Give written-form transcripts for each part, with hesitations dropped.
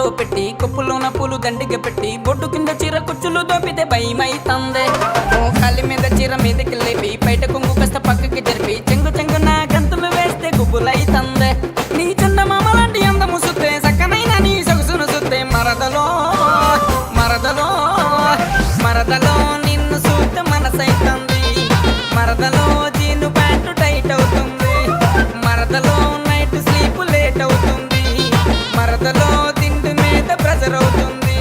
కొప్పులో పెట్టి కొప్పులోన పూలు దండిగా పెట్టి బొట్టు కింద చీర కుచ్చులు దోపితే భయమైతందే కాలి మీద చీర మీదకి లేపి బయట కొంగు కాస్త పక్కకి జరిపి చెంగు చెంగు నా గంతులు వేస్తే గుబ్బులైతందే నీ చందమామ లాంటి అందము సుత్తే సక్కనైన నీ సొగసును సుత్తే మరదలో మరదలో మరదలో నిన్ను చూస్తే మనసైతంది మరదలో జీను ప్యాంటు టైట్ అవుతుంది మరదలో నైట్ స్లీప్ లేట్ అవుతుంది మరదలో తిండి మీద ప్రెజర్ అవుతుంది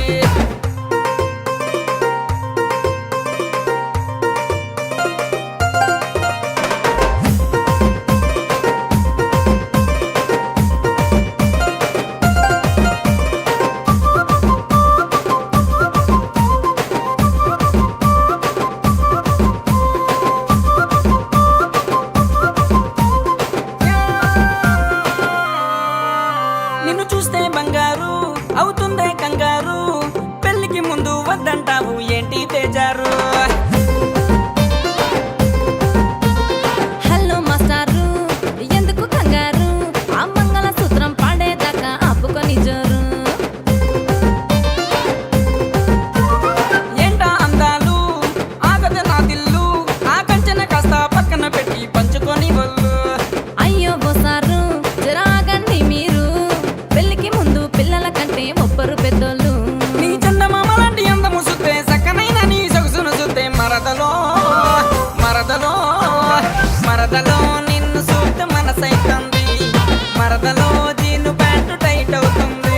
నిన్ను చూస్తే బంగారు అవుతుందే కంగారు పెళ్లికి ముందు వద్దంటావు ఏంటి తేజారు హలో మాస్టారు ఎందుకు కంగారు ఆ మంగళ సూత్రం పాడేదాకా ఆపుకొని జోరు ఏంటా అందాలు ఆగదు నా దిల్లు ఆ కంచెన కాస్త పక్కన పెట్టి పంచుకొని వల్లు అయ్యో బోసారు జరాగండి మీరు పెళ్లికి ముందు పిల్లల కంటే ఒప్పరు పెద్దోళ్ళు నీ చందమామ లాంటి అందము సుత్తే సక్కనైన నీ సొగసును సుత్తే మరదలో మరదలో మరదలో నిన్ను చూస్తే మనసైతంది మరదలో జీను ప్యాంటు టైట్ అవుతుంది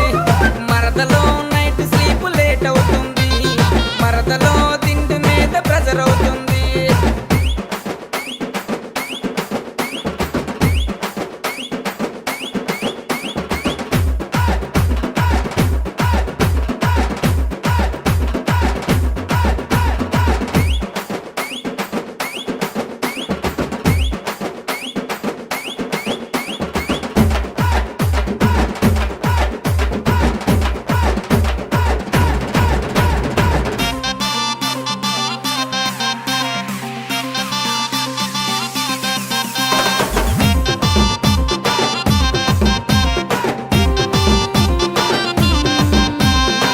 మరదలో నైట్ స్లీప్ లేట్ అవుతుంది మరదలో తిండి మీద ప్రెజర్ అవుతుంది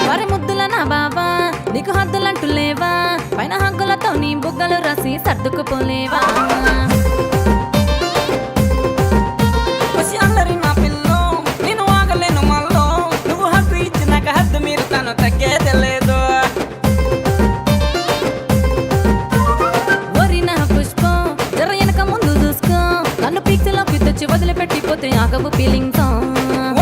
వారి ముద్దుల నా బావా నీకు హద్దులంటూ లేవా పైన హగ్గులతో నీ బుగ్గలు రాసి సర్దుకుపోలేవా వచ్చి అల్లరి నా పిల్లో నేను ఆగలేను మల్లో నువ్వు హక్కు ఇచ్చినాక హద్దు మీరు తను తగ్గేదే లేదు ఓరి నా పుష్పం జర వెనక ముందు చూసుకో నన్ను పిక్చర్లోకి తెచ్చి వదిలిపెట్టిపోతే ఆగవు ఫీలింగ్స్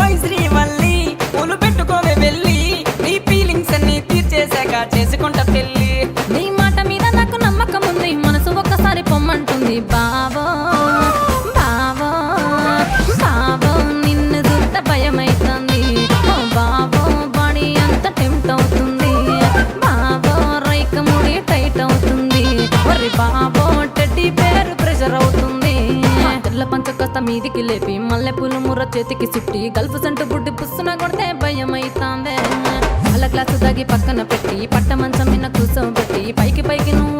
ఓయ్ శ్రీవల్లి పూలు పెట్టుకోవే వెళ్ళి నీ ఫీలింగ్స్ అన్ని తీర్చేశాక చేసుకుంటా పెళ్ళి నీ మాట మీద నాకు నమ్మకం ఉంది మనసు ఒక్కసారి పొమ్మంటుంది బావో బావో బావో నిన్ను చూస్తే భయమైతుంది ఓ బావో బాడీ అంత టెంప్ట్ అవుతుంది బావో రైక ముడి టైట్ అవుతుంది ఒరి బావో టెడ్డీ పేరు ప్రెషర్ అవుతుంది తెల్ల పంచకొస్త మీదికి లేపి మల్లె పూలు ముర్ర చేతికి చుట్టి గల్ఫ్ సెంటు బుడ్డి పుస్సున కొడితే భయమైతాందే అల్ల గ్లాసు దాగి పక్కన పెట్టి పట్ట మంచం మీద కూర్చోబెట్టి పైకి పైకి నువ్వు